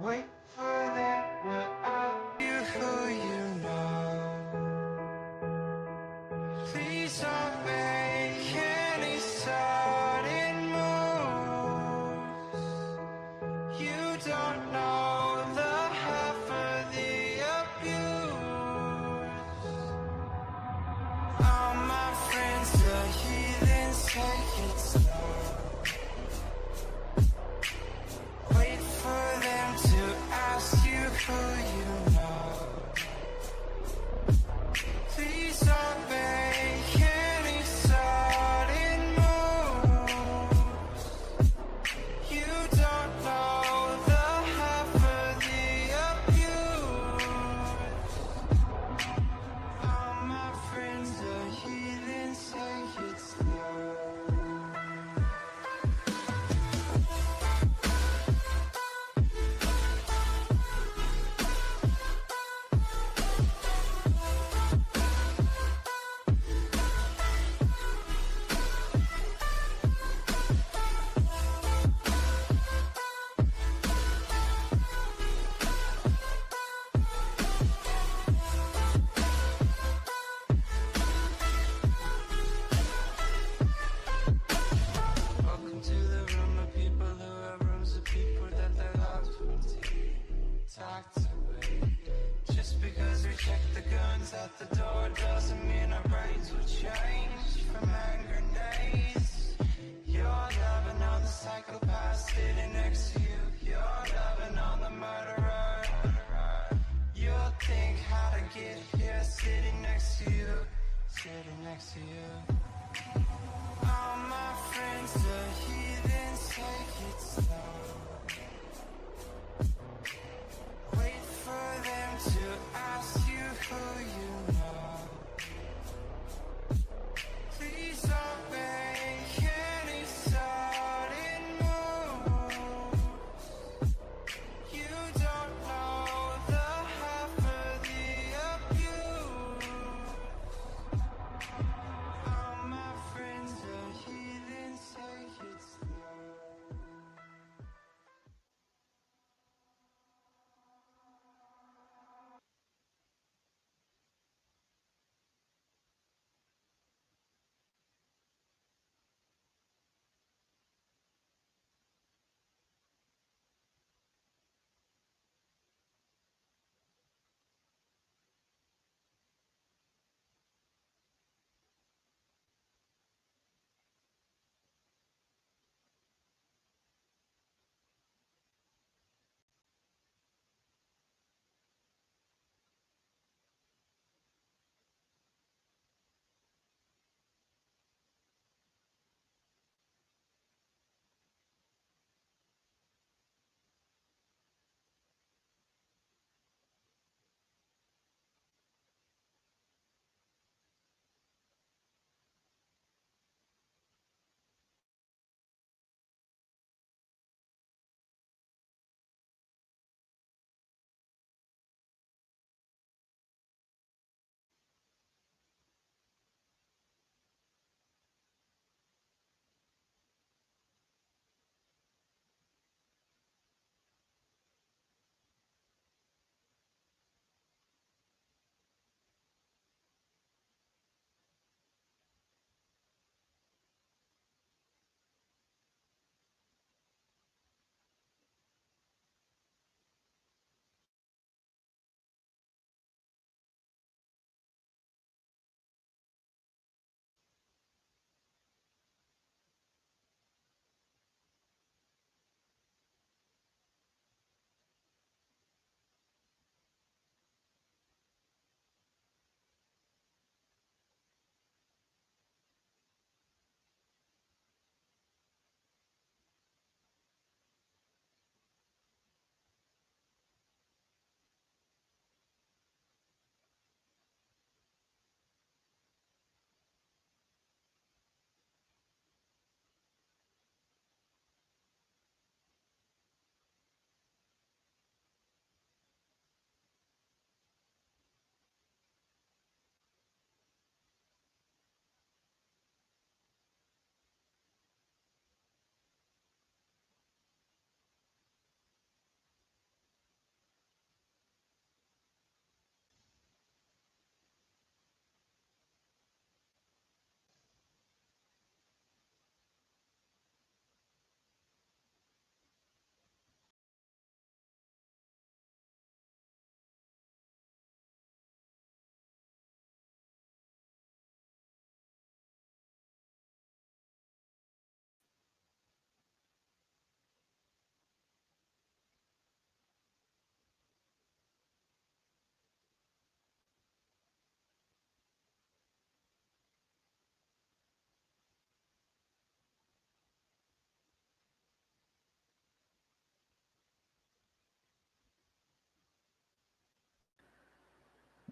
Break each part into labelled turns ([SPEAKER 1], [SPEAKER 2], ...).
[SPEAKER 1] Wait for them to ask you who you know. Please don't make any sudden moves. You don't know the half of the abuse. All my friends are heathens, take it slow. Wait for them to ask you who you know. Please don't make any sudden moves. You don't know the half of the abuse. All my friends are heathens, take it slow. Welcome to the room of people who have rooms of people that they love to talk to me. Just because we check the guns at the door doesn't mean our brains will change from hand grenades. You're loving on the psychopath sitting next to you. You're loving on the murderer. You'll think how to get here sitting next to you. Sitting next to you. All my friends are heathens, take it slow. Wait for them to ask you who you know. Please don't make any sudden moves. You don't know the half of the abuse. All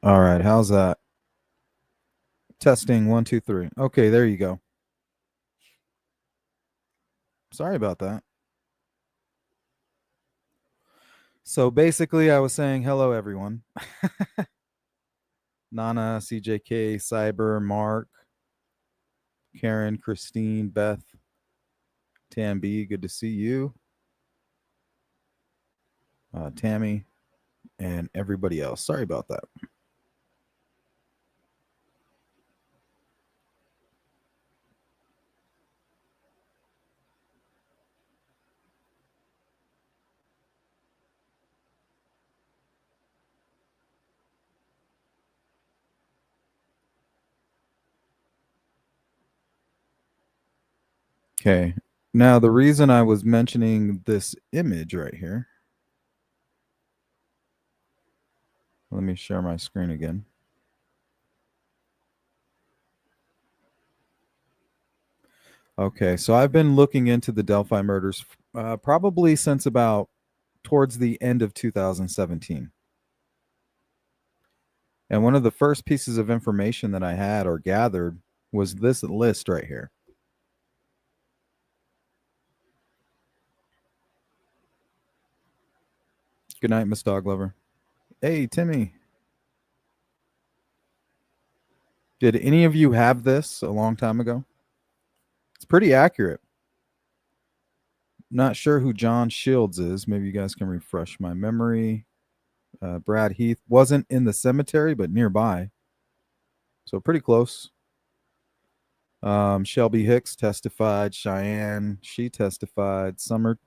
[SPEAKER 2] All right, how's that? Testing 1, 2, 3. Okay, there you go. Sorry about that. So basically, I was saying hello, everyone. Nana, CJK, Cyber, Mark, Karen, Christine, Beth, Tam B, good to see you. Tammy, and everybody else. Sorry about that. Okay. Now, the reason I was mentioning this image right here, let me share my screen again. Okay, so I've been looking into the Delphi murders probably since about towards the end of 2017. And one of the first pieces of information that I had or gathered was this list right here. Good night, Miss Dog Lover. Hey, Timmy. Did any of you have this a long time ago? It's pretty accurate. Not sure who John Shields is. Maybe you guys can refresh my memory. Brad Heath wasn't in the cemetery, but nearby. So pretty close. Shelby Hicks testified. Cheyenne, she testified. Summer.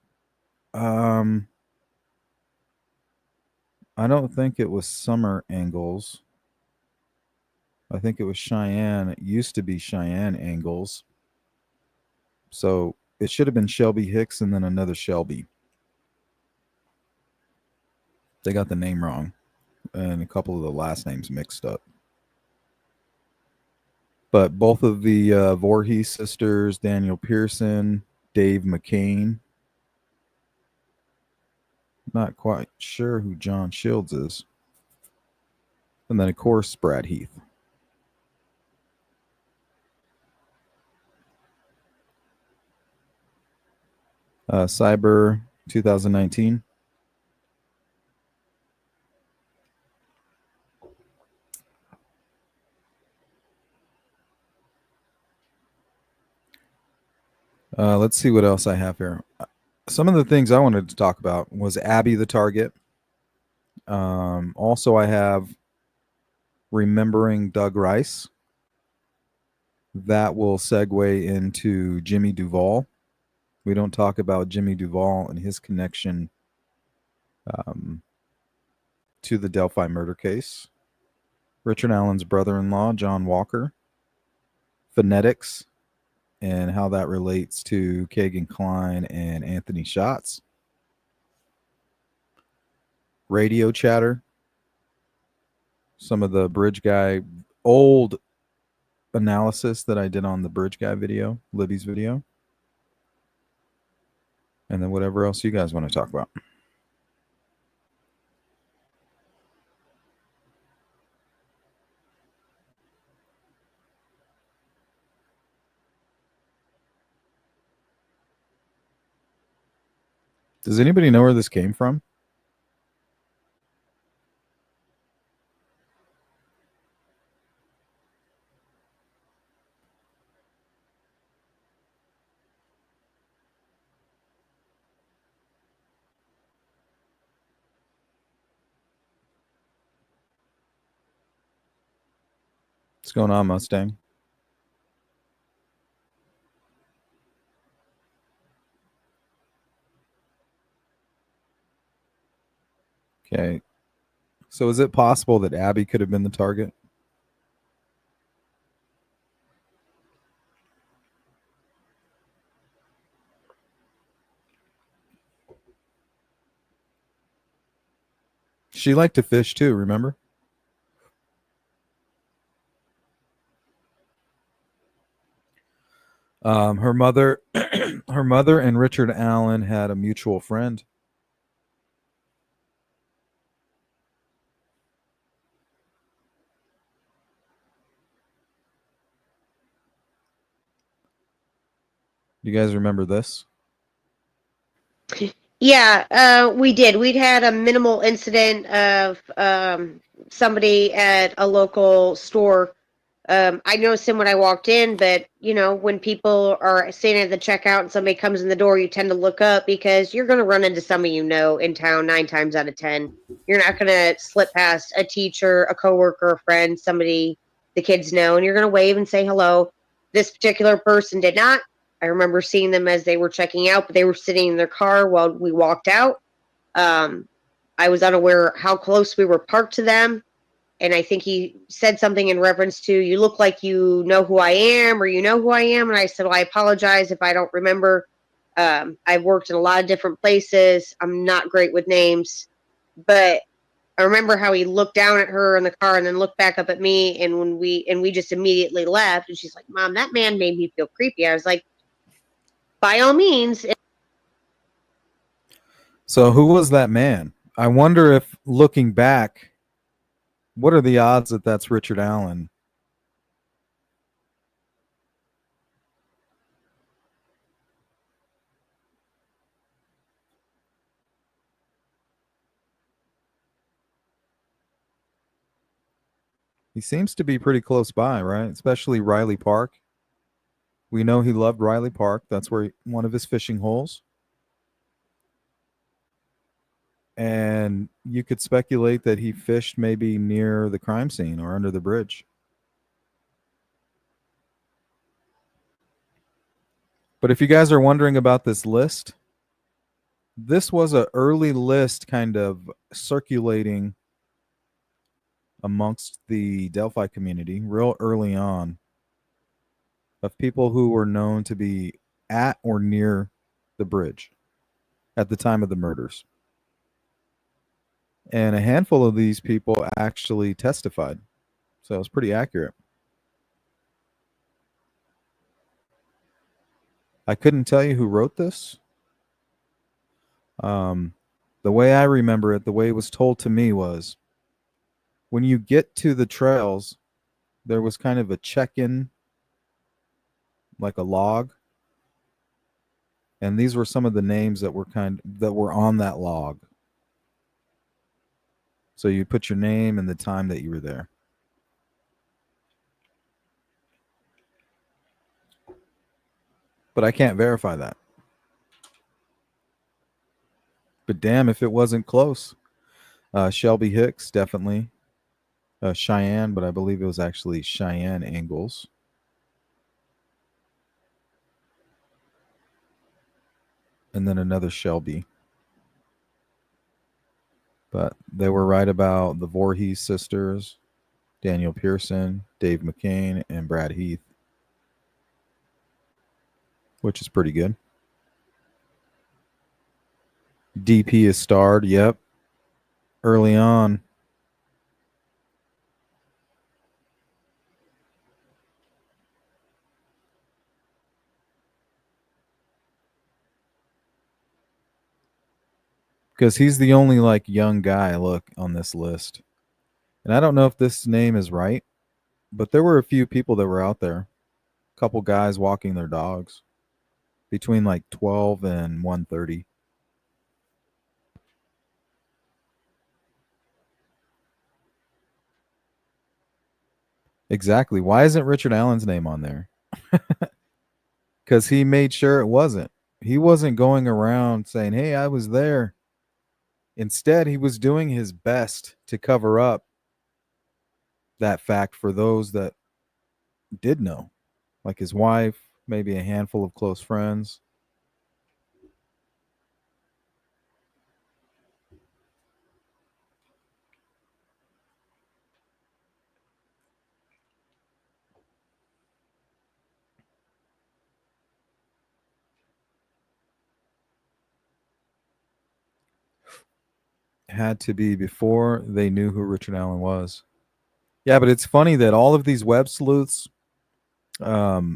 [SPEAKER 2] Um, I don't think it was Summer Angles. I think it was Cheyenne. It used to be Cheyenne Angles. So it should have been Shelby Hicks and then another Shelby. They got the name wrong and a couple of the last names mixed up. But both of the Voorhees sisters, Daniel Pearson, Dave McCain. Not quite sure who John Shields is. And then, of course, Brad Heath. Cyber 2019. Let's see what else I have here. Some of the things I wanted to talk about was Abby the target. Also, I have remembering Doug Rice. That will segue into Jimmy Duvall. We don't talk about Jimmy Duvall and his connection um, to the Delphi murder case. Richard Allen's brother-in-law, John Walker. Phonetics and how that relates to Kagan Klein and Anthony Schatz. Radio chatter. Some of the Bridge Guy old analysis that I did on the Bridge Guy video, Libby's video. And then whatever else you guys want to talk about. Does anybody know where this came from? What's going on, Mustang? Okay. So is it possible that Abby could have been the target? She liked to fish too, remember? Her mother her mother and Richard Allen had a mutual friend. You guys remember this?
[SPEAKER 3] Yeah, we did. We'd had a minimal incident of somebody at a local store. I noticed him when I walked in, but when people are standing at the checkout and somebody comes in the door, you tend to look up because you're going to run into somebody in town 9 times out of 10. You're not going to slip past a teacher, a coworker, a friend, somebody the kids know, and you're going to wave and say hello. This particular person did not. I remember seeing them as they were checking out, but they were sitting in their car while we walked out. I was unaware how close we were parked to them. And I think he said something in reference to, you look like you know who I am, or you know who I am. And I said, well, I apologize if I don't remember. I've worked in a lot of different places. I'm not great with names. But I remember how he looked down at her in the car and then looked back up at me. And we just immediately left. And she's like, Mom, that man made me feel creepy. I was like, by all means.
[SPEAKER 2] So who was that man? I wonder if, looking back, what are the odds that that's Richard Allen? He seems to be pretty close by, right? Especially Riley Park. We know he loved Riley Park. That's where one of his fishing holes. And you could speculate that he fished maybe near the crime scene or under the bridge. But if you guys are wondering about this list, this was an early list kind of circulating amongst the Delphi community real early on of people who were known to be at or near the bridge at the time of the murders. And a handful of these people actually testified. So it was pretty accurate. I couldn't tell you who wrote this. The way I remember it, the way it was told to me was when you get to the trails, there was kind of a check-in, like a log. And these were some of the names that were on that log. So you put your name and the time that you were there. But I can't verify that. But damn, if it wasn't close. Shelby Hicks, definitely. Cheyenne, but I believe it was actually Cheyenne Ingalls. And then another Shelby. But they were right about the Voorhees sisters, Daniel Pearson, Dave McCain, and Brad Heath, which is pretty good. DP is starred, yep. Early on. Because he's the only like young guy look on this list. And I don't know if this name is right, but there were a few people that were out there. A couple guys walking their dogs between like 12 and 1:30. Exactly. Why isn't Richard Allen's name on there? Because he made sure it wasn't. He wasn't going around saying, hey, I was there. Instead, he was doing his best to cover up that fact for those that did know, like his wife, maybe a handful of close friends. Had to be before they knew who Richard Allen was. Yeah, but it's funny that all of these web sleuths, they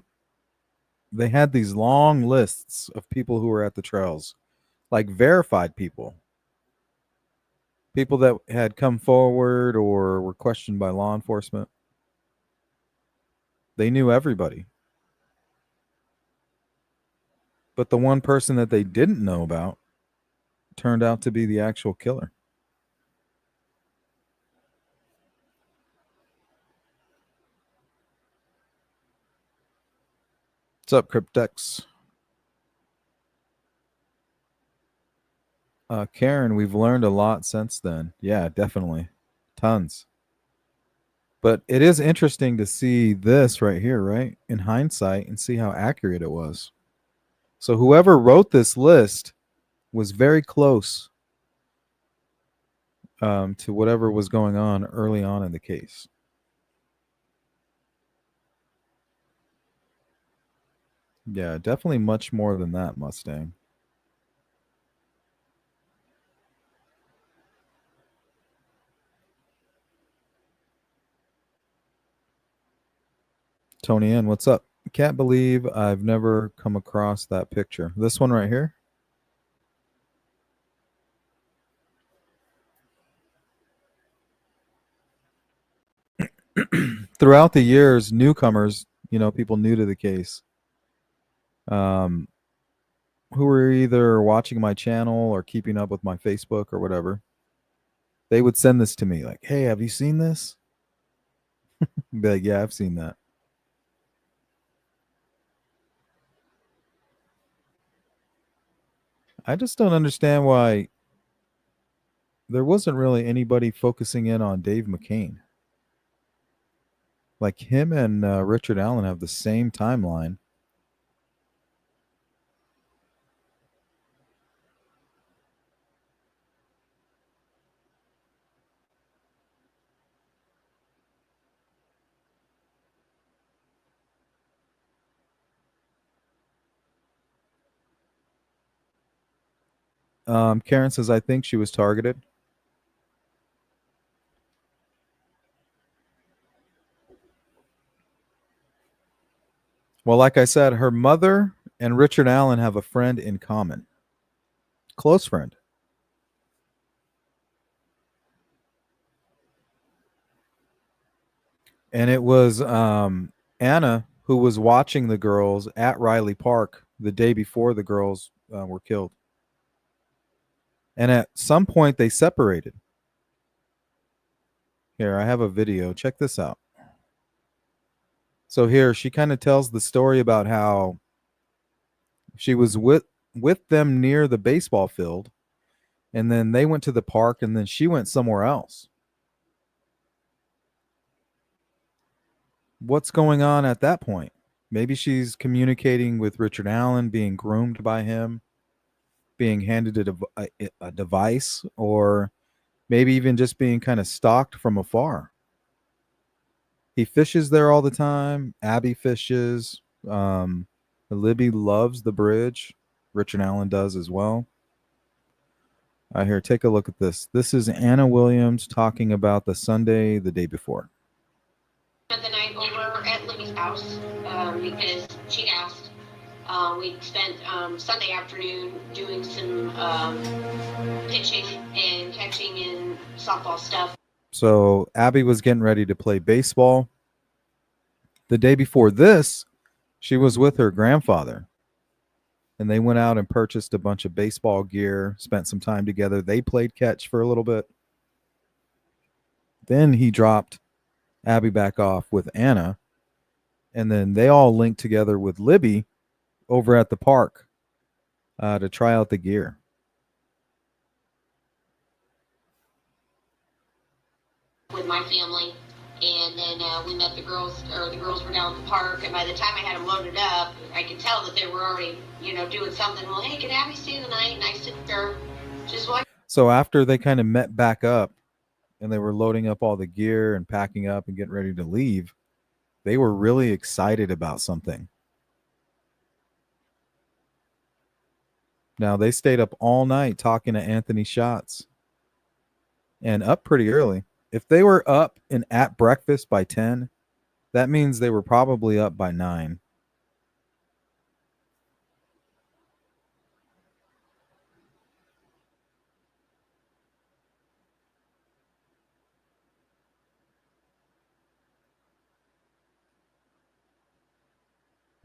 [SPEAKER 2] had these long lists of people who were at the trails, like verified people that had come forward or were questioned by law enforcement. They knew everybody. But the one person that they didn't know about turned out to be the actual killer. What's up, Cryptex? Karen, we've learned a lot since then. Yeah, definitely. Tons. But it is interesting to see this right here, right? In hindsight, and see how accurate it was. So whoever wrote this list was very close to whatever was going on early on in the case. Yeah, definitely much more than that, Mustang. Tony N, what's up? Can't believe I've never come across that picture. This one right here. Throughout the years, newcomers, people new to the case, who were either watching my channel or keeping up with my Facebook or whatever, they would send this to me like, "Hey, have you seen this?" Be like, "Yeah, I've seen that." I just don't understand why there wasn't really anybody focusing in on Dave McCain. Like him and Richard Allen have the same timeline. Karen says, I think she was targeted. Well, like I said, her mother and Richard Allen have a friend in common. Close friend. And it was Anna who was watching the girls at Riley Park the day before the girls were killed. And at some point, they separated. Here, I have a video. Check this out. So here, she kind of tells the story about how she was with them near the baseball field, and then they went to the park, and then she went somewhere else. What's going on at that point? Maybe she's communicating with Richard Allen, being groomed by him, being handed a device, or maybe even just being kind of stalked from afar. He fishes there all the time. Abby fishes. Libby loves the bridge. Richard Allen does as well. Here, take a look at this. This is Anna Williams talking about the Sunday the day before.
[SPEAKER 3] Spent the night over at Libby's house because she'd asked. We spent Sunday afternoon doing some pitching and catching and softball stuff.
[SPEAKER 2] So Abby was getting ready to play baseball. The day before this, she was with her grandfather. And they went out and purchased a bunch of baseball gear, spent some time together. They played catch for a little bit. Then he dropped Abby back off with Anna. And then they all linked together with Libby over at the park to try out the gear.
[SPEAKER 3] With my family. And then we met the girls were down at the park. And by the time I had them loaded up, I could tell that they were already, doing something. Well, hey, can Abby stay the night? Nice to her. Just watch.
[SPEAKER 2] So after they kind of met back up and they were loading up all the gear and packing up and getting ready to leave, they were really excited about something. Now, they stayed up all night talking to Anthony Schatz and up pretty early. If they were up and at breakfast by 10, that means they were probably up by 9.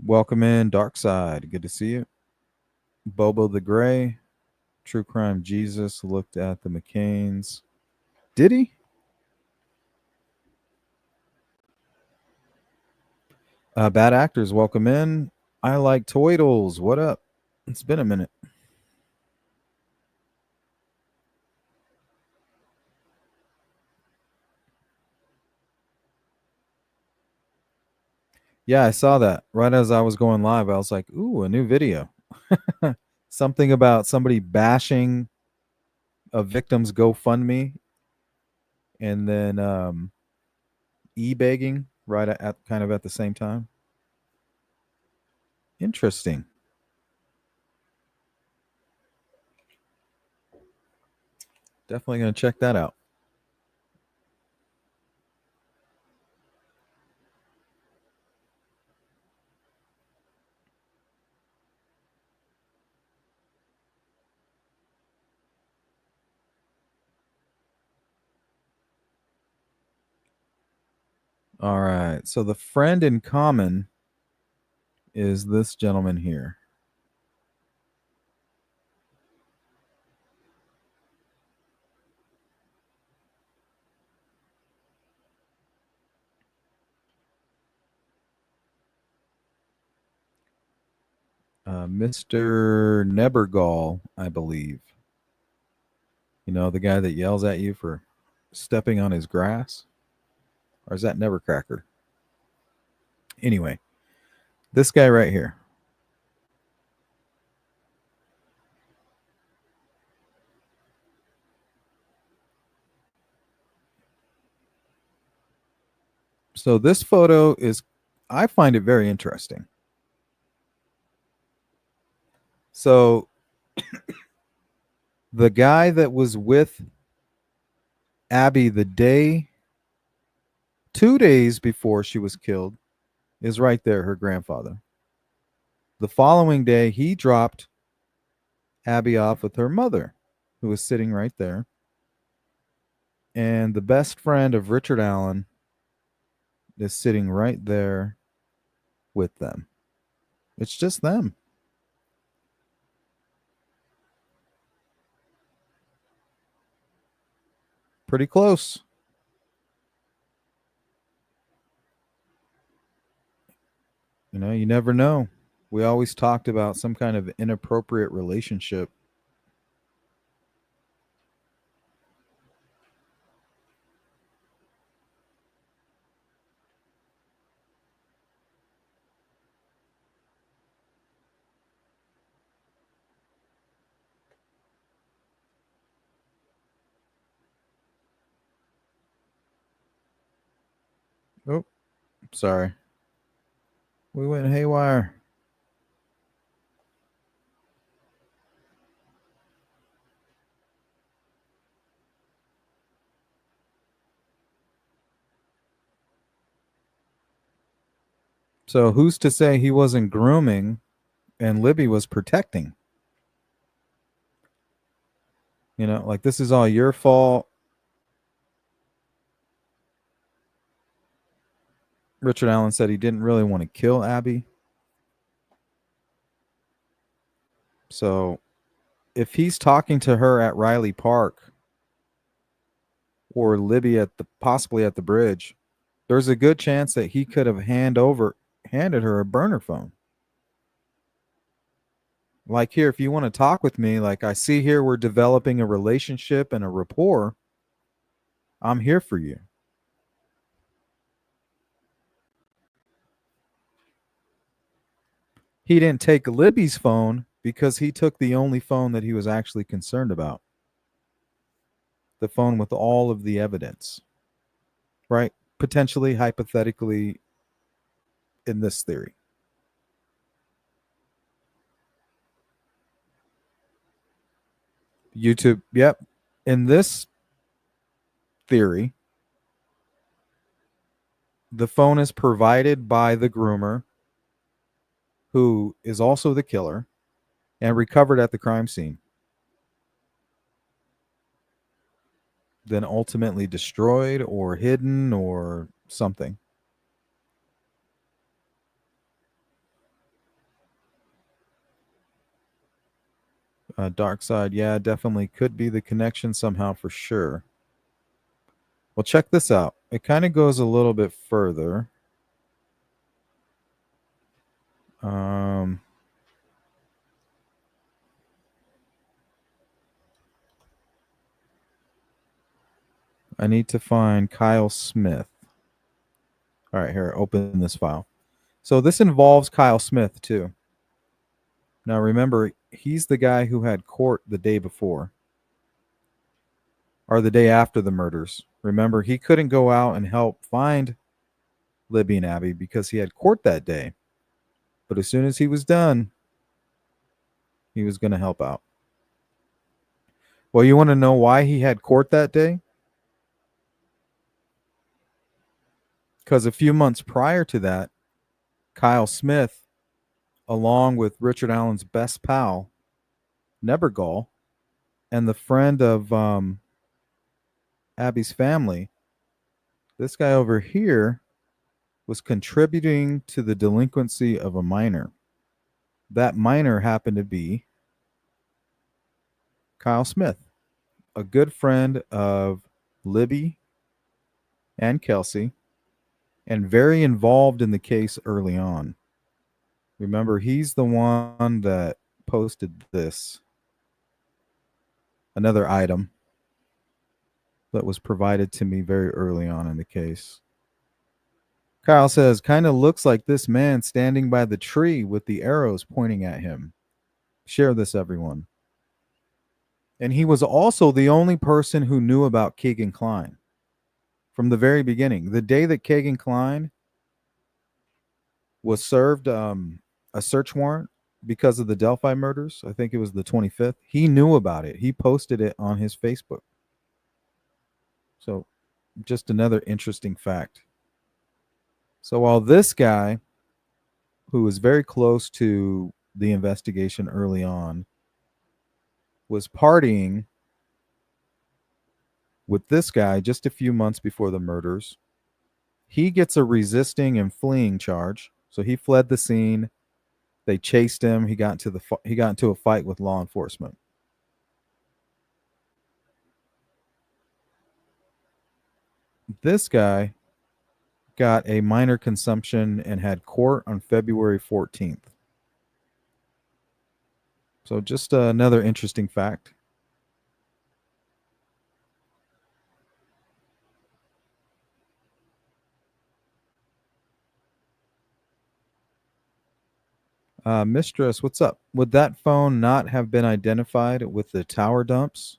[SPEAKER 2] Welcome in, Dark Side. Good to see you. Bobo the Gray, True Crime Jesus looked at the McCains. Did he? Bad actors, welcome in. I like Toidles. What up? It's been a minute. Yeah, I saw that. Right as I was going live, I was like, ooh, a new video. Something about somebody bashing a victim's GoFundMe and then e-begging right at kind of at the same time. Interesting. Definitely going to check that out. All right. So the friend in common is this gentleman here. Mr. Nebergall, I believe. You know, the guy that yells at you for stepping on his grass? Or is that Nevercracker? Anyway, this guy right here. So this photo is, I find it very interesting. So the guy that was with Abby the day, 2 days before she was killed, is right there, her grandfather. The following day, he dropped Abby off with her mother, who was sitting right there. And the best friend of Richard Allen is sitting right there with them. It's just them. Pretty close. You know, you never know. We always talked about some kind of inappropriate relationship. Oh, sorry. We went haywire. So who's to say he wasn't grooming and Libby was protecting? You know, like, this is all your fault. Richard Allen said he didn't really want to kill Abby. So if he's talking to her at Riley Park or Libby at the possibly at the bridge, there's a good chance that he could have handed her a burner phone. Like, here, if you want to talk with me, like, I see here we're developing a relationship and a rapport. I'm here for you. He didn't take Libby's phone because he took the only phone that he was actually concerned about. The phone with all of the evidence. Right? Potentially, hypothetically, in this theory. YouTube, yep. In this theory, the phone is provided by the groomer, who is also the killer, and recovered at the crime scene. Then ultimately destroyed or hidden or something. Dark side, yeah, definitely could be the connection somehow for sure. Well, check this out. It kind of goes a little bit further. Um, I need to find Kyle Smith. All right, here, open this file. So this involves Kyle Smith too. Now remember, he's the guy who had court the day before or the day after the murders. Remember, he couldn't go out and help find Libby and Abby because he had court that day. But as soon as he was done, he was going to help out. Well, you want to know why he had court that day? Because a few months prior to that, Kyle Smith, along with Richard Allen's best pal, Nebergall, and the friend of Abby's family, this guy over here was contributing to the delinquency of a minor. That minor happened to be Kyle Smith, a good friend of Libby and Kelsey, and very involved in the case early on. Remember, he's the one that posted this, another item that was provided to me very early on in the case. Kyle says, kind of looks like this man standing by the tree with the arrows pointing at him. Share this, everyone. And he was also the only person who knew about Keegan Kline from the very beginning. The day that Keegan Kline was served a search warrant because of the Delphi murders, I think it was the 25th, he knew about it. He posted it on his Facebook. So just another interesting fact. So while this guy, who was very close to the investigation early on, was partying with this guy just a few months before the murders, he gets a resisting and fleeing charge. So he fled the scene. They chased him. He got into a fight with law enforcement. This guy got a minor consumption and had court on February 14th. So just another interesting fact. Mistress, what's up? Would that phone not have been identified with the tower dumps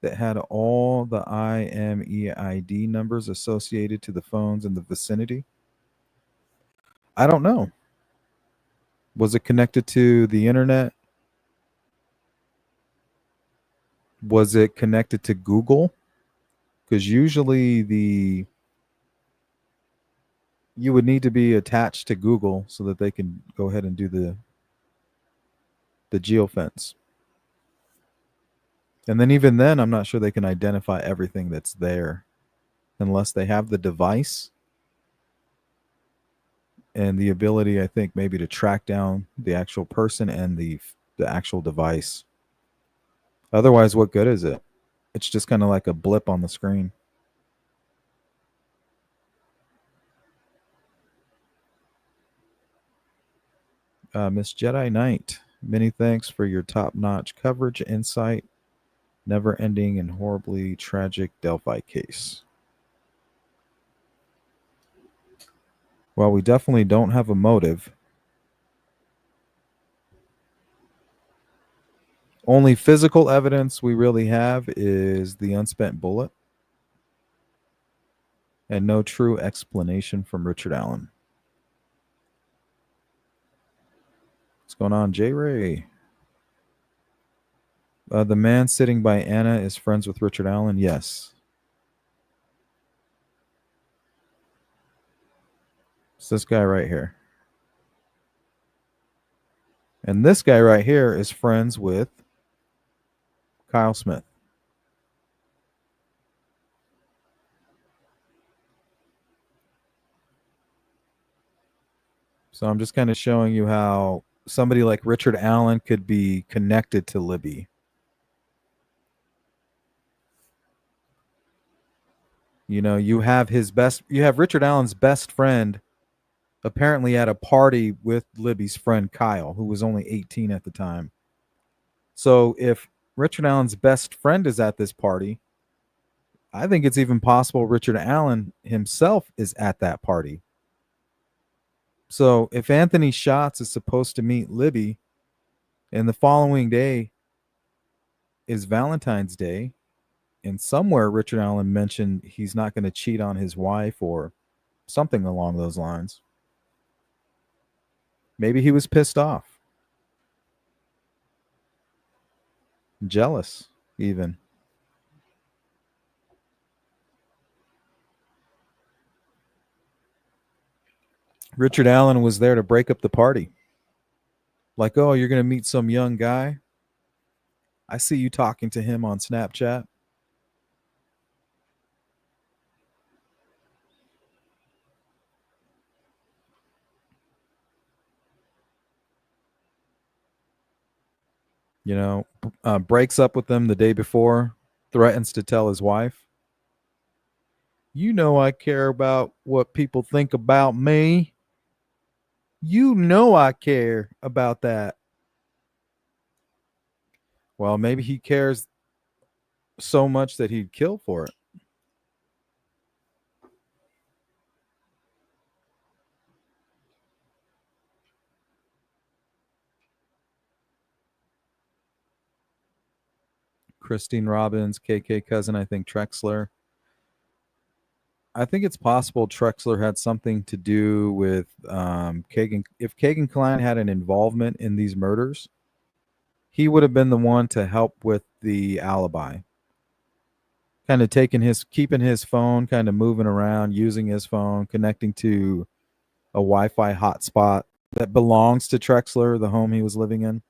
[SPEAKER 2] that had all the IMEID numbers associated to the phones in the vicinity? I don't know. Was it connected to the internet? Was it connected to Google? Because usually you would need to be attached to Google so that they can go ahead and do the geofence. And then even then, I'm not sure they can identify everything that's there unless they have the device and the ability, I think, maybe to track down the actual person and the actual device. Otherwise, what good is it? It's just kind of like a blip on the screen. Miss Jedi Knight, many thanks for your top-notch coverage, insight, never-ending and horribly tragic Delphi case. Well, we definitely don't have a motive. Only physical evidence we really have is the unspent bullet and no true explanation from Richard Allen. What's going on, J. Ray? The man sitting by Anna is friends with Richard Allen? Yes. It's this guy right here. And this guy right here is friends with Kyle Smith. So I'm just kind of showing you how somebody like Richard Allen could be connected to Libby. You know, you have Richard Allen's best friend apparently at a party with Libby's friend Kyle, who was only 18 at the time. So if Richard Allen's best friend is at this party, I think it's even possible Richard Allen himself is at that party. So if Anthony Schatz is supposed to meet Libby and the following day is Valentine's Day, and somewhere Richard Allen mentioned he's not going to cheat on his wife or something along those lines. Maybe he was pissed off. Jealous, even. Richard Allen was there to break up the party. Like, oh, you're going to meet some young guy? I see you talking to him on Snapchat. You know, breaks up with them the day before, threatens to tell his wife. You know I care about what people think about me. You know I care about that. Well, maybe he cares so much that he'd kill for it. Christine Robbins, KK cousin, I think Trexler. I think it's possible Trexler had something to do with Kagan. If Kagan Klein had an involvement in these murders, he would have been the one to help with the alibi. Kind of keeping his phone, kind of moving around, using his phone, connecting to a Wi-Fi hotspot that belongs to Trexler, the home he was living in.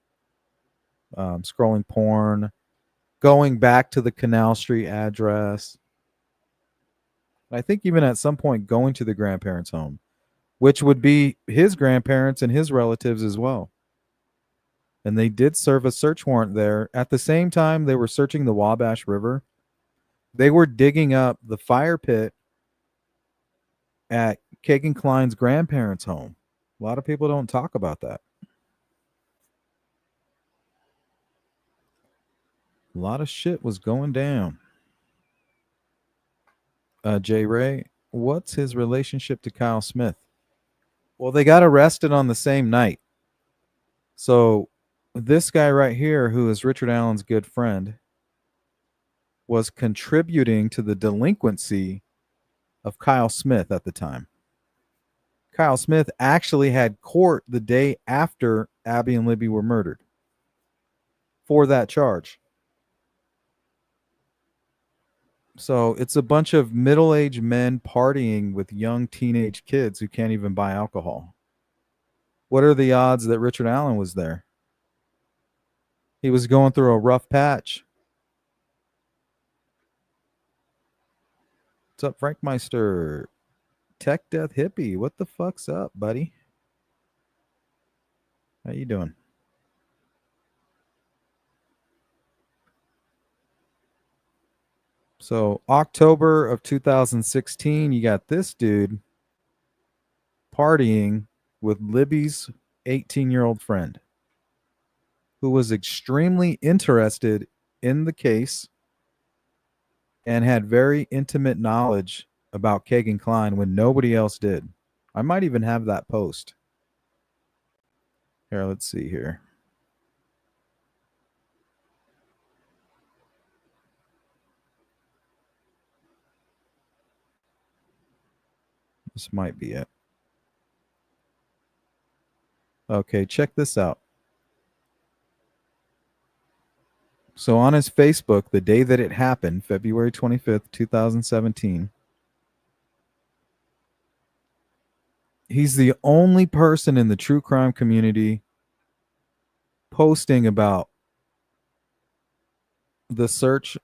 [SPEAKER 2] Scrolling porn, going back to the Canal Street address. I think even at some point going to the grandparents' home, which would be his grandparents and his relatives as well. And they did serve a search warrant there. At the same time they were searching the Wabash River, they were digging up the fire pit at Kagan Klein's grandparents' home. A lot of people don't talk about that. A lot of shit was going down. Jay Ray, what's his relationship to Kyle Smith? Well, they got arrested on the same night. So this guy right here, who is Richard Allen's good friend, was contributing to the delinquency of Kyle Smith at the time. Kyle Smith actually had court the day after Abby and Libby were murdered for that charge. So it's a bunch of middle-aged men partying with young teenage kids who can't even buy alcohol. What are the odds that Richard Allen was there? He was going through a rough patch. What's up, Frank Meister? Tech Death Hippie, what the fuck's up, buddy? How you doing? So October of 2016, you got this dude partying with Libby's 18-year-old friend who was extremely interested in the case and had very intimate knowledge about Kagan Klein when nobody else did. I might even have that post. Here, let's see here. This might be it. Okay, check this out. So on his Facebook, the day that it happened, February 25th, 2017, he's the only person in the true crime community posting about the search,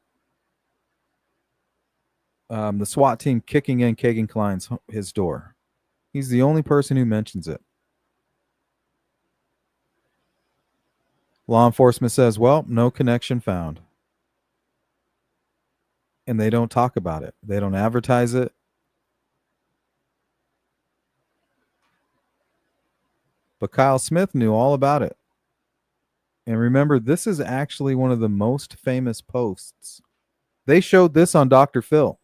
[SPEAKER 2] the SWAT team kicking in Kagan Klein's his door. He's the only person who mentions it. Law enforcement says, well, no connection found. And they don't talk about it. They don't advertise it. But Kyle Smith knew all about it. And remember, this is actually one of the most famous posts. They showed this on Dr. Phil.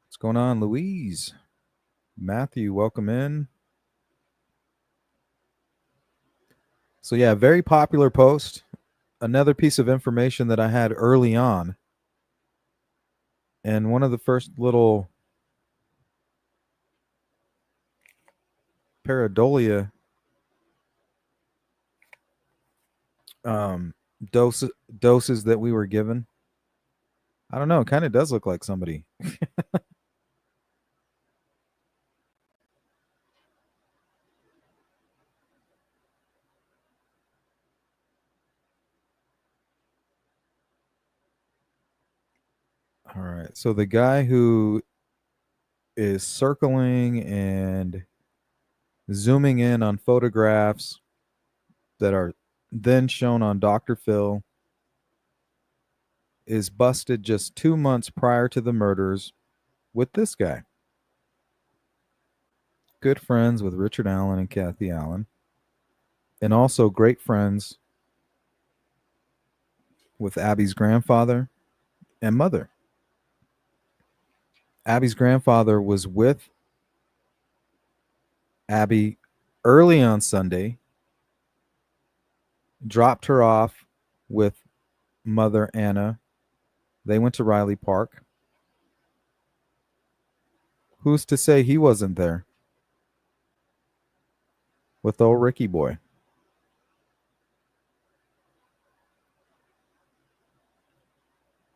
[SPEAKER 2] What's going on, Louise? Matthew, welcome in. So yeah, very popular post. Another piece of information that I had early on. And one of the first little pareidolia doses that we were given. I don't know. It kind of does look like somebody. All right. So the guy who is circling and zooming in on photographs that are then shown on Dr. Phil is busted just 2 months prior to the murders with this guy. Good friends with Richard Allen and Kathy Allen, and also great friends with Abby's grandfather and mother. Abby's grandfather was with Abby early on Sunday, dropped her off with mother Anna. They went to Riley Park. Who's to say he wasn't there with old Ricky boy?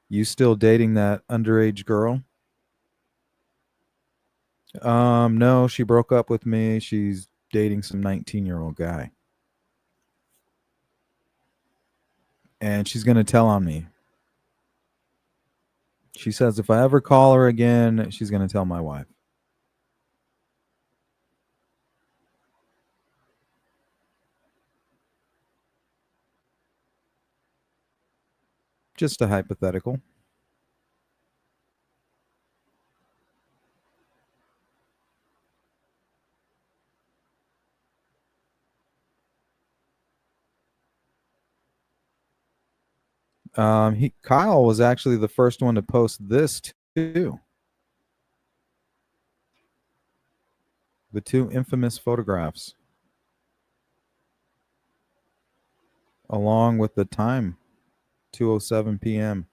[SPEAKER 2] You still dating that underage girl? No, she broke up with me. She's dating some 19-year-old guy. And she's going to tell on me. She says if I ever call her again, she's going to tell my wife. Just a hypothetical. Kyle was actually the first one to post this too. The two infamous photographs, along with the time, 2:07 p.m.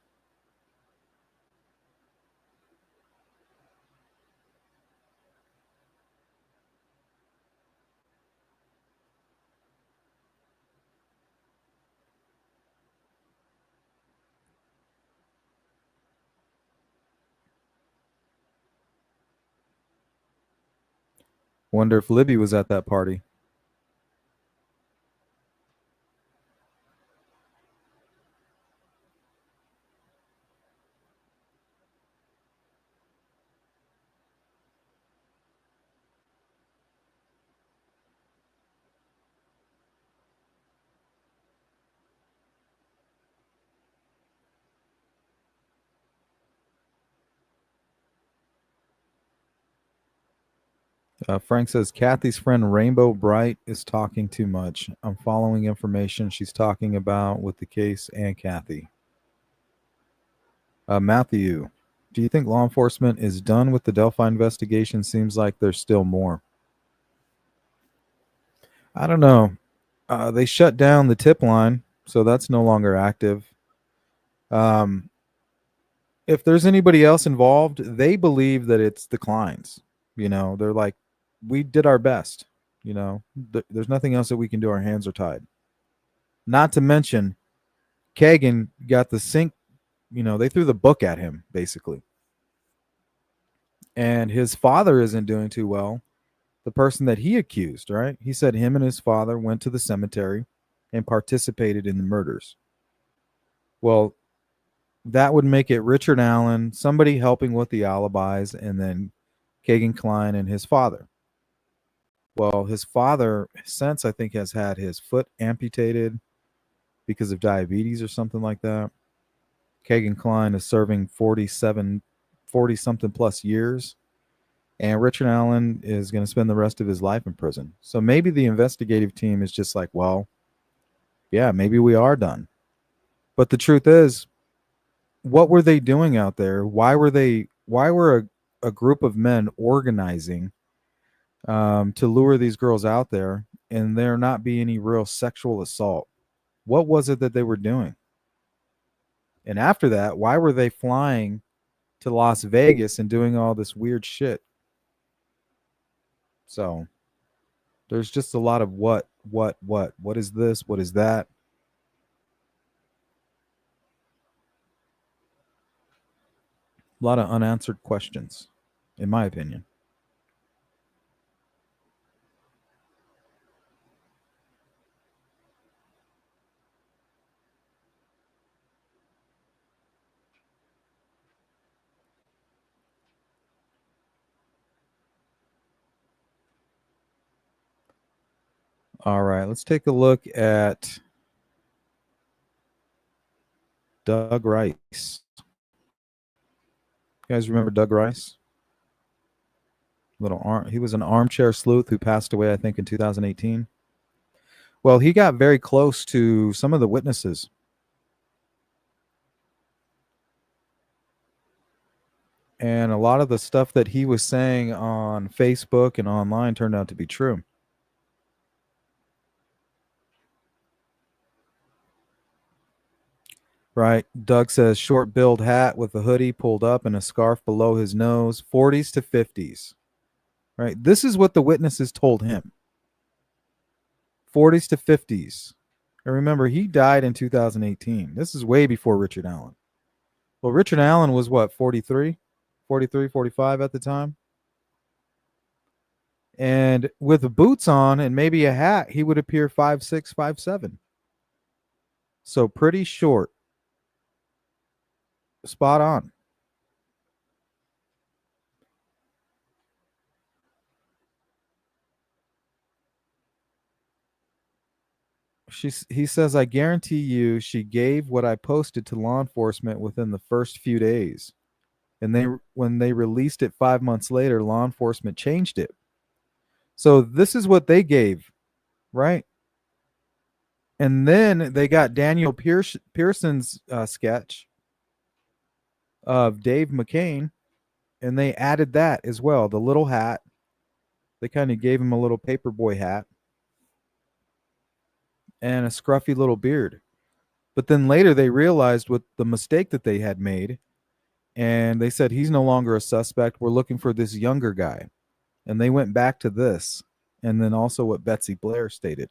[SPEAKER 2] Wonder if Libby was at that party. Frank says Kathy's friend Rainbow Bright is talking too much. I'm following information she's talking about with the case and Kathy. Matthew, do you think law enforcement is done with the Delphi investigation? Seems like there's still more. I don't know. They shut down the tip line, so that's no longer active. If there's anybody else involved, they believe that it's the Kleins. You know, they're like, we did our best. You know, there's nothing else that we can do. Our hands are tied. Not to mention, Kagan got the sink. You know, they threw the book at him, basically. And his father isn't doing too well. the person that he accused, right? He said him and his father went to the cemetery and participated in the murders. Well, that would make it Richard Allen, somebody helping with the alibis, and then Kagan Klein and his father. Well, his father, since I think, has had his foot amputated because of diabetes or something like that. Kagan Klein is serving 40 something plus years. And Richard Allen is going to spend the rest of his life in prison. So maybe the investigative team is just like, well, yeah, maybe we are done. But the truth is, what were they doing out there? Why were a group of men organizing to lure these girls out there and there not be any real sexual assault? What was it that they were doing? And after that, why were they flying to Las Vegas and doing all this weird shit? So there's just a lot of what is this? What is that? A lot of unanswered questions, in my opinion. All right, let's take a look at Doug Rice. You guys remember Doug Rice? He was an armchair sleuth who passed away, I think, in 2018. Well, he got very close to some of the witnesses. And a lot of the stuff that he was saying on Facebook and online turned out to be true. Right. Doug says short-billed hat with a hoodie pulled up and a scarf below his nose, 40s to 50s. Right. This is what the witnesses told him. 40s to 50s. And remember, he died in 2018. This is way before Richard Allen. Well, Richard Allen was what, 43, 45 at the time? And with boots on and maybe a hat, he would appear 5'6", 5'7". So pretty short. Spot on. He says, I guarantee you she gave what I posted to law enforcement within the first few days. And when they released it 5 months later, law enforcement changed it. So this is what they gave, right? And then they got Daniel Pearson's sketch of Dave McCain, and they added that as well, the little hat. They kind of gave him a little paperboy hat and a scruffy little beard. But then later they realized what the mistake that they had made, and they said, he's no longer a suspect. We're looking for this younger guy. And they went back to this, and then also what Betsy Blair stated.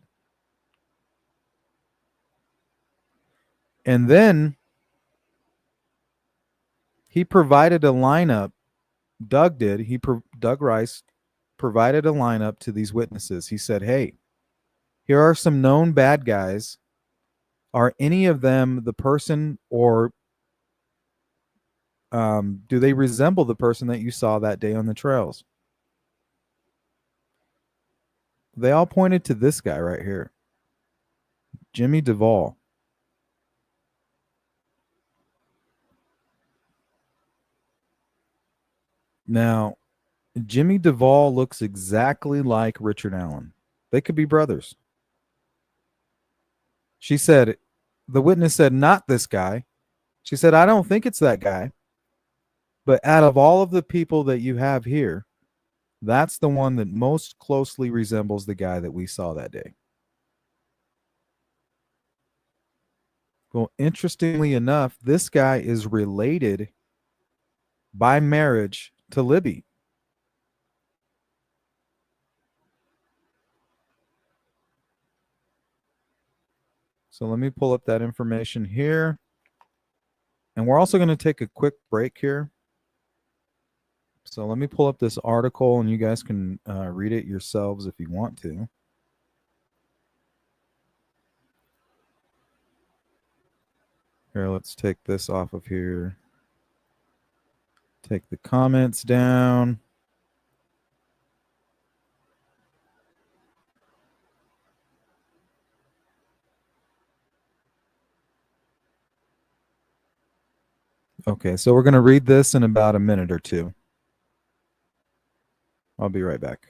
[SPEAKER 2] And then he provided a lineup. Doug did. Doug Rice provided a lineup to these witnesses. He said, hey, here are some known bad guys. Are any of them the person, or do they resemble the person that you saw that day on the trails? They all pointed to this guy right here, Jimmy Duvall. Now, Jimmy Duvall looks exactly like Richard Allen. They could be brothers. She said, the witness said, not this guy. She said, I don't think it's that guy. But out of all of the people that you have here, that's the one that most closely resembles the guy that we saw that day. Well, interestingly enough, this guy is related by marriage to Libby. So let me pull up that information here. And we're also going to take a quick break here. So let me pull up this article, and you guys can read it yourselves if you want to. Here, let's take this off of here. Take the comments down. Okay, so we're going to read this in about a minute or two. I'll be right back.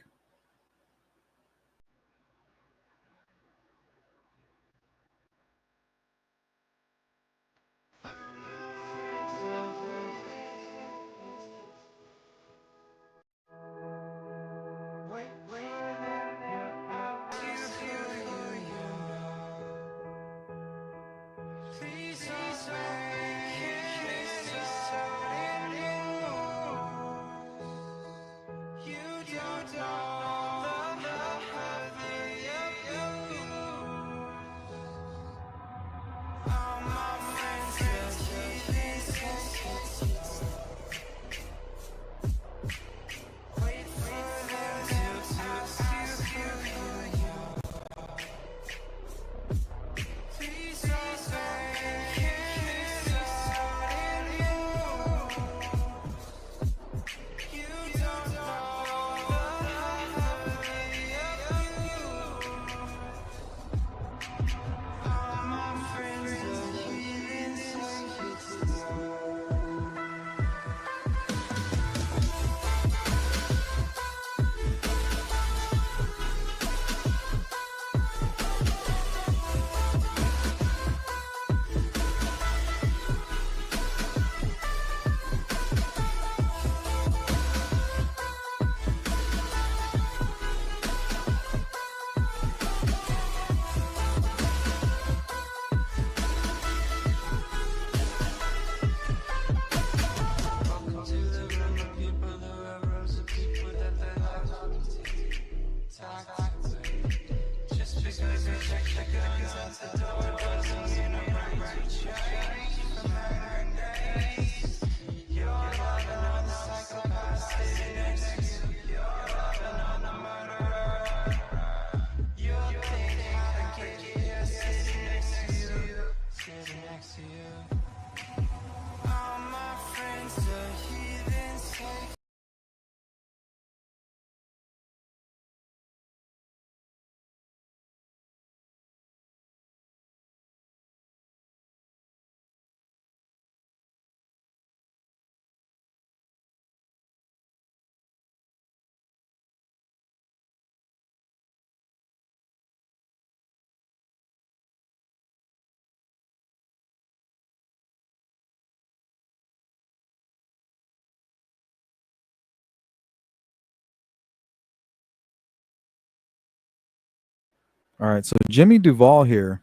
[SPEAKER 2] All right, so Jimmy Duvall here.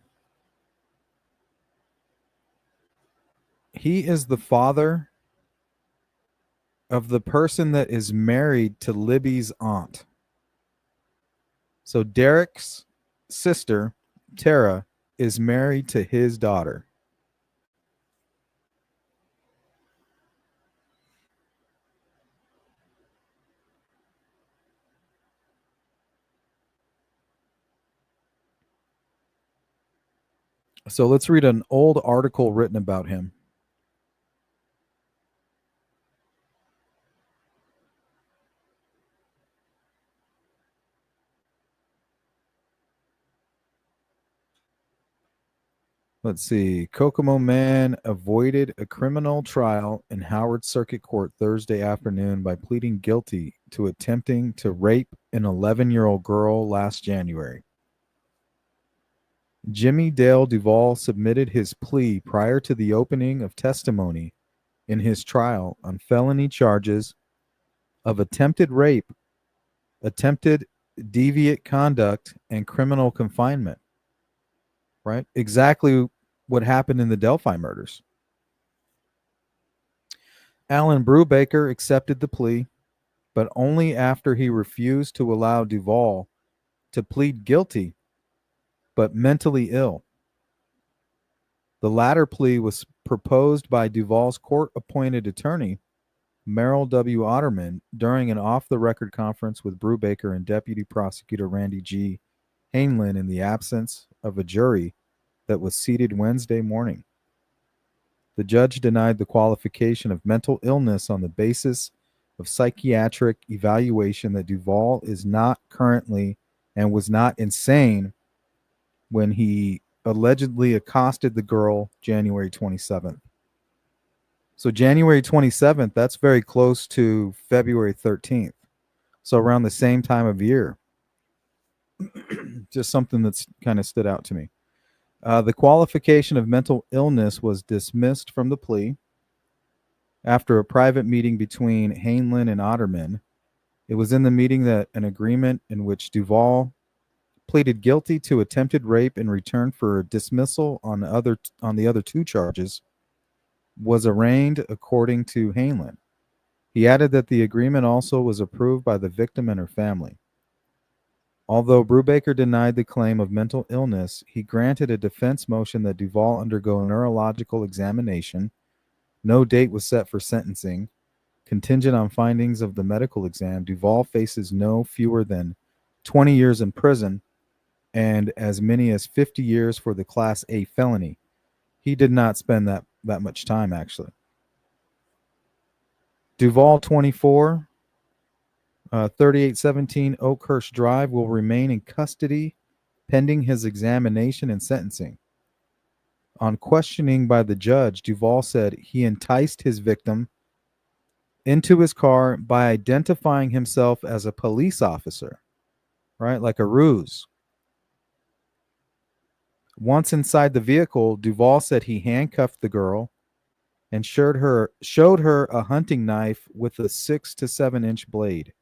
[SPEAKER 2] He is the father of the person that is married to Libby's aunt. So Derek's sister, Tara, is married to his daughter. So let's read an old article written about him. Let's see. Kokomo man avoided a criminal trial in Howard Circuit Court Thursday afternoon by pleading guilty to attempting to rape an 11-year-old girl last January. Jimmy Dale Duvall submitted his plea prior to the opening of testimony in his trial on felony charges of attempted rape, attempted deviant conduct, and criminal confinement. Right? Exactly what happened in the Delphi murders. Alan Brubaker accepted the plea, but only after he refused to allow Duvall to plead guilty, but mentally ill. The latter plea was proposed by Duvall's court-appointed attorney, Merrill W. Otterman during an off-the-record conference with Brubaker and Deputy Prosecutor Randy G. Hainlin in the absence of a jury that was seated Wednesday morning. The judge denied the qualification of mental illness on the basis of psychiatric evaluation that Duvall is not currently and was not insane when he allegedly accosted the girl January 27th. So January 27th, that's very close to February 13th. So around the same time of year. Just something that's kind of stood out to me. The qualification of mental illness was dismissed from the plea after a private meeting between Hainlin and Otterman. It was in the meeting that an agreement in which Duvall pleaded guilty to attempted rape in return for dismissal on the other two charges was arraigned, according to Hainlin. He added that the agreement also was approved by the victim and her family. Although Brubaker denied the claim of mental illness, he granted a defense motion that Duvall undergo neurological examination. No date was set for sentencing. Contingent on findings of the medical exam, Duvall faces no fewer than 20 years in prison and as many as 50 years for the Class A felony. He did not spend that much time, actually. Duvall, 24, 3817 Oakhurst Drive, will remain in custody pending his examination and sentencing. On questioning by the judge, Duvall said he enticed his victim into his car by identifying himself as a police officer, right? Like a ruse. Once inside the vehicle, Duvall said he handcuffed the girl and showed her a hunting knife with a 6 to 7 inch blade.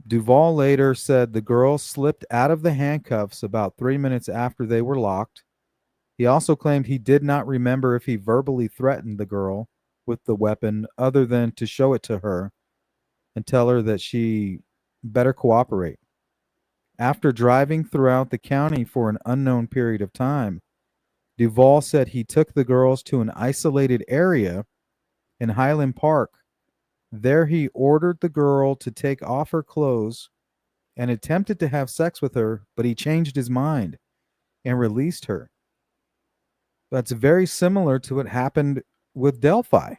[SPEAKER 2] Duvall later said the girl slipped out of the handcuffs about 3 minutes after they were locked. He also claimed he did not remember if he verbally threatened the girl with the weapon other than to show it to her and tell her that she better cooperate. After driving throughout the county for an unknown period of time, Duvall said he took the girls to an isolated area in Highland Park. There he ordered the girl to take off her clothes and attempted to have sex with her, but he changed his mind and released her. That's very similar to what happened with Delphi.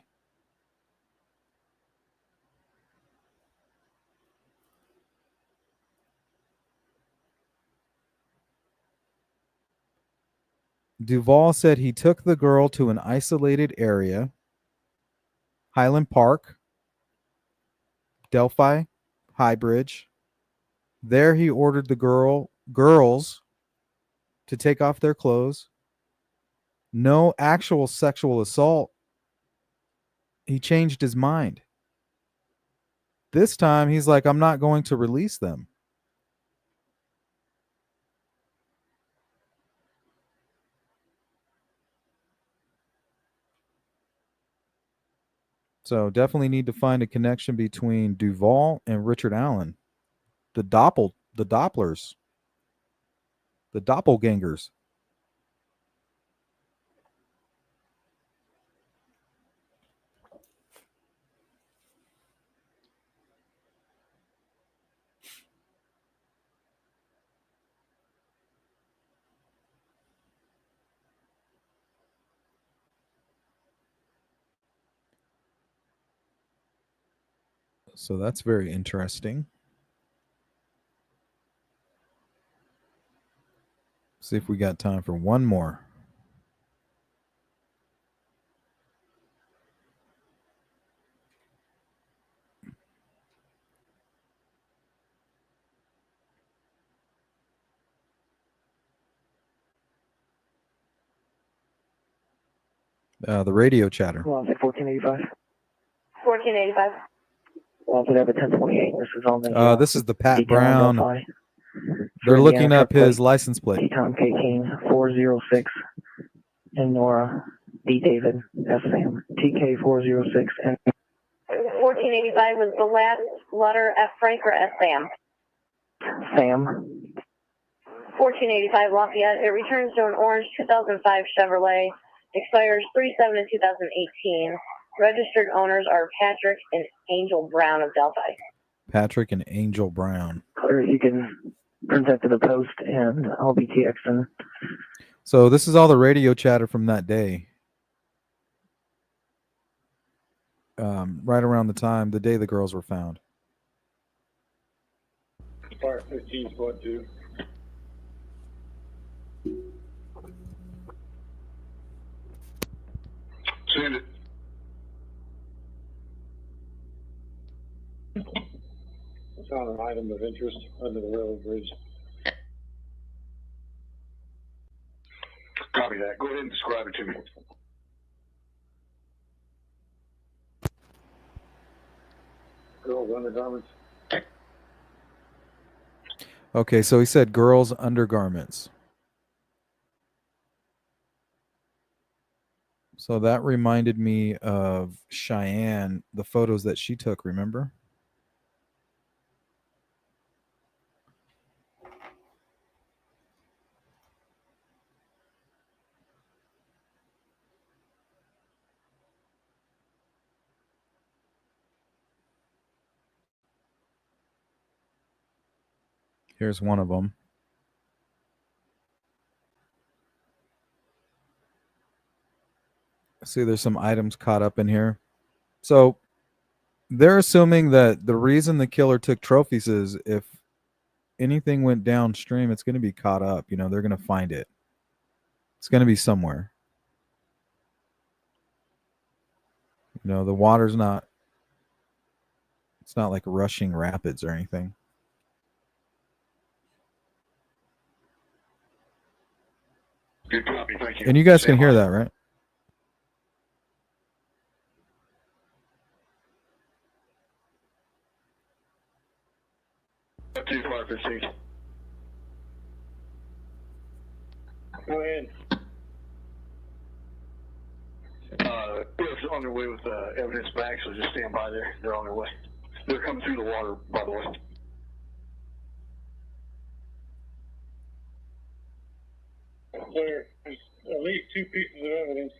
[SPEAKER 2] Duvall said he took the girl to an isolated area, Highland Park, Delphi, Highbridge. There he ordered the girls to take off their clothes. No actual sexual assault. He changed his mind. This time he's like, I'm not going to release them. So definitely need to find a connection between Duvall and Richard Allen. The Dopplers. The doppelgangers. So that's very interesting. See if we got time for one more. The radio chatter.
[SPEAKER 4] Lost at 1485.
[SPEAKER 3] 1485.
[SPEAKER 4] Lost at 1028. This is on the.
[SPEAKER 2] This is the Pat
[SPEAKER 4] detail on
[SPEAKER 2] Brown.
[SPEAKER 4] Delphi.
[SPEAKER 2] They're
[SPEAKER 4] For
[SPEAKER 2] looking
[SPEAKER 4] Indiana
[SPEAKER 2] up
[SPEAKER 4] truck
[SPEAKER 2] his
[SPEAKER 4] plate,
[SPEAKER 2] license plate.
[SPEAKER 4] T-Tom K King 406 and Nora D David S Sam TK 406 and
[SPEAKER 3] 1485 was the last letter F Frank or S Sam?
[SPEAKER 4] Sam.
[SPEAKER 3] 1485 Lafayette. It returns to an orange 2005 Chevrolet. Expires 3/7 in 2018.
[SPEAKER 4] Registered owners are Patrick and Angel Brown of Delphi.
[SPEAKER 2] Patrick and Angel Brown.
[SPEAKER 4] Or you can present to the post and I'll be TXing.
[SPEAKER 2] So this is all the radio chatter from that day. Right around the day the girls were found.
[SPEAKER 5] Part 15, squad 2.
[SPEAKER 6] Send it.
[SPEAKER 5] Found an item of interest under the railroad bridge.
[SPEAKER 6] Copy that. Go ahead and describe it to me.
[SPEAKER 5] Girls' undergarments.
[SPEAKER 2] Okay, so he said girls' undergarments. So that reminded me of Cheyenne, the photos that she took, remember? Here's one of them. See, there's some items caught up in here. So they're assuming that the reason the killer took trophies is if anything went downstream, it's going to be caught up. You know, they're going to find it. It's going to be somewhere. You know, the water's not, it's not like rushing rapids or anything.
[SPEAKER 6] Good copy. Thank you.
[SPEAKER 2] And you guys can hear that, right?
[SPEAKER 6] Up to 515.
[SPEAKER 5] Go ahead.
[SPEAKER 6] It's on their way with evidence back, so just stand by there. They're on their way. They're coming through the water, by the way.
[SPEAKER 5] There's at least 2 pieces of evidence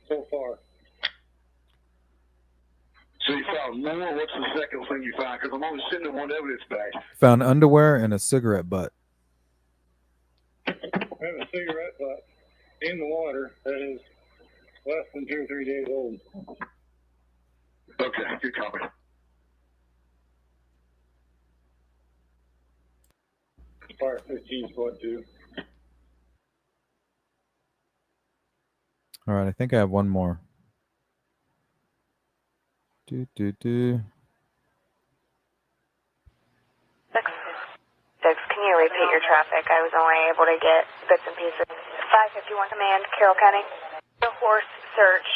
[SPEAKER 5] so far.
[SPEAKER 6] So you found more? What's the second thing you found? Because I'm only sending one evidence back.
[SPEAKER 2] Found underwear and a cigarette butt.
[SPEAKER 5] I have a cigarette butt in the water that is less than 2 or 3 days old.
[SPEAKER 6] Okay, good copy.
[SPEAKER 5] Part 15, squad 2.
[SPEAKER 2] All right, I think I have one more. Do.
[SPEAKER 7] Six, can you repeat your traffic? I was only able to get bits and pieces. 551 command, Carroll County. The horse search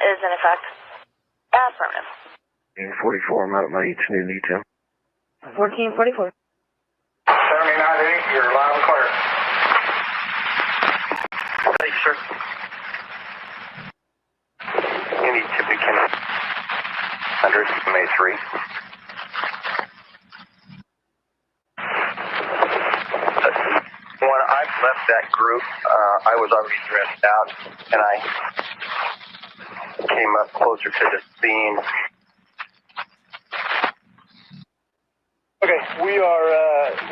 [SPEAKER 7] is in effect. Affirmative.
[SPEAKER 4] 44, I'm out of my each new detail. 1444.
[SPEAKER 6] 79-8, you're live and clear.
[SPEAKER 8] Thank you, sir. You need to begin 100, May 3. When I left that group, I was already dressed out, and I came up closer to the scene.
[SPEAKER 9] Okay, we are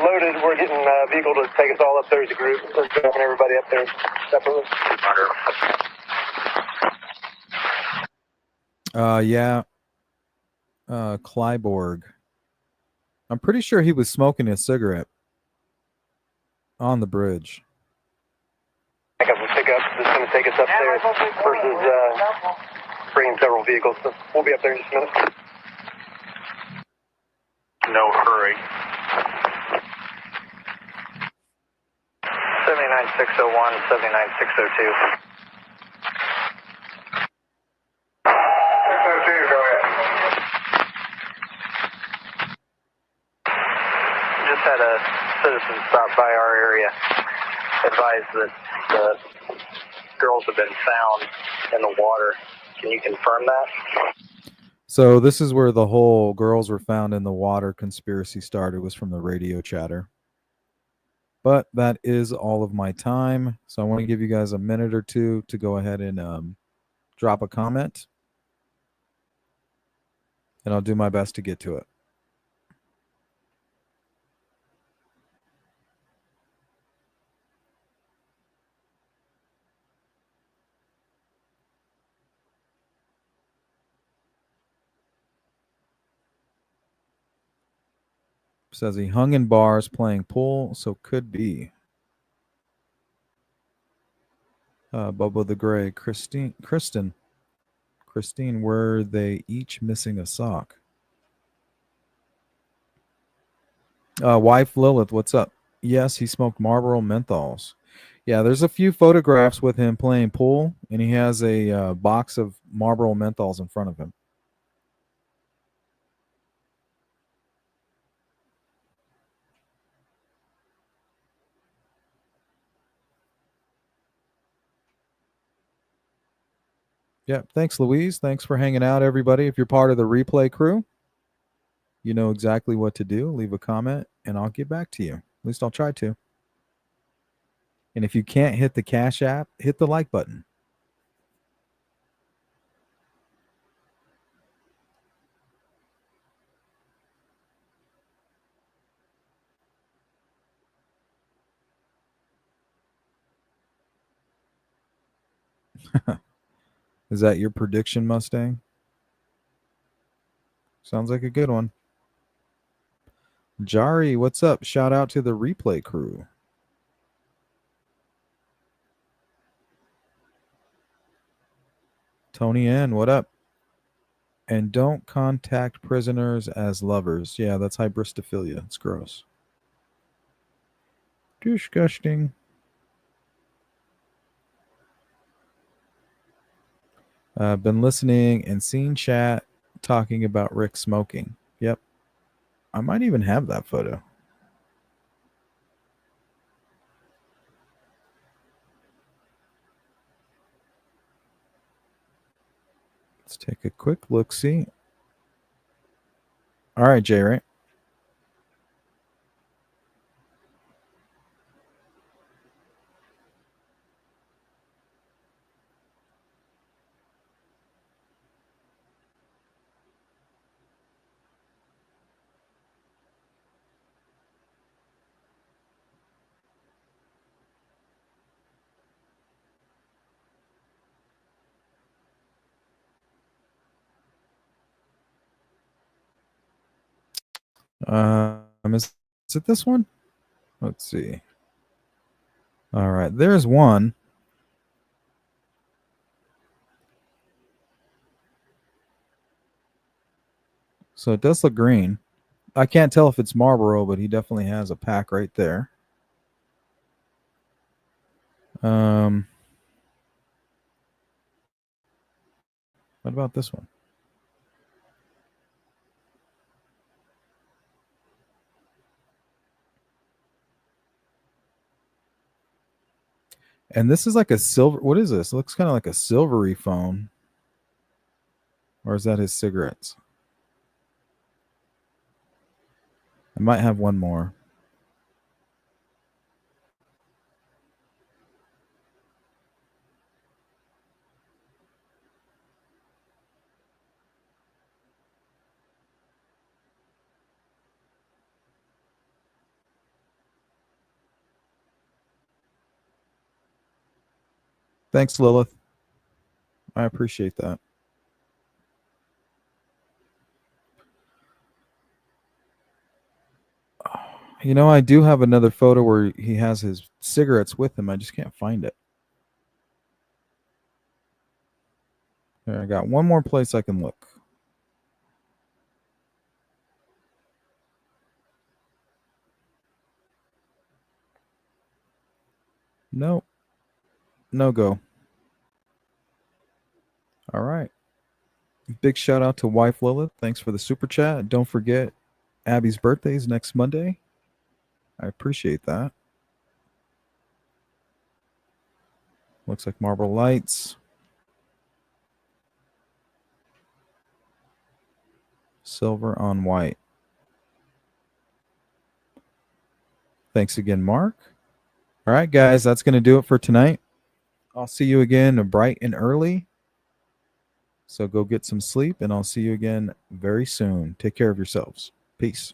[SPEAKER 9] loaded. We're getting a vehicle to take us all up there as a group. We're dropping everybody up there separately.
[SPEAKER 2] Yeah. Clyborg. I'm pretty sure he was smoking a cigarette on the bridge.
[SPEAKER 9] I got a pickup that's going to take us up there versus bringing several vehicles. So we'll be up there in just a minute.
[SPEAKER 8] No hurry. 79601, 79602.
[SPEAKER 6] 602, go ahead.
[SPEAKER 8] Just had a citizen stop by our area, advised that the girls have been found in the water. Can you confirm that?
[SPEAKER 2] So this is where the whole girls were found in the water conspiracy started, was from the radio chatter. But that is all of my time. So I want to give you guys a minute or two to go ahead and drop a comment. and I'll do my best to get to it. Says he hung in bars playing pool, so could be. Bobo the Gray, Kristen, were they each missing a sock? Wife Lilith, what's up? Yes, he smoked Marlboro menthols. Yeah, there's a few photographs with him playing pool, and he has a box of Marlboro menthols in front of him. Yeah, thanks, Louise. Thanks for hanging out, everybody. If you're part of the replay crew, you know exactly what to do. Leave a comment, and I'll get back to you. At least I'll try to. And if you can't hit the Cash App, hit the like button. Is that your prediction, Mustang? Sounds like a good one. Jari, what's up? Shout out to the replay crew. Tony N, what up? And don't contact prisoners as lovers. Yeah, that's hybristophilia. It's gross. Disgusting. Been listening and seen chat talking about Rick smoking. Yep. I might even have that photo. Let's take a quick look-see. All right, Jay, right? Is it this one? Let's see. All right, there's one. So it does look green. I can't tell if it's Marlboro, but he definitely has a pack right there. What about this one? And this is like a silver. What is this? It looks kind of like a silvery phone. Or is that his cigarettes? I might have one more. Thanks, Lilith. I appreciate that. You know, I do have another photo where he has his cigarettes with him. I just can't find it. Here, I got one more place I can look. Nope. No go. All right. Big shout out to wife Lilith. Thanks for the super chat. Don't forget, Abby's birthday is next Monday. I appreciate that. Looks like Marlboro Lights. Silver on white. Thanks again, Mark. All right, guys, that's going to do it for tonight. I'll see you again bright and early. So go get some sleep, and I'll see you again very soon. Take care of yourselves. Peace.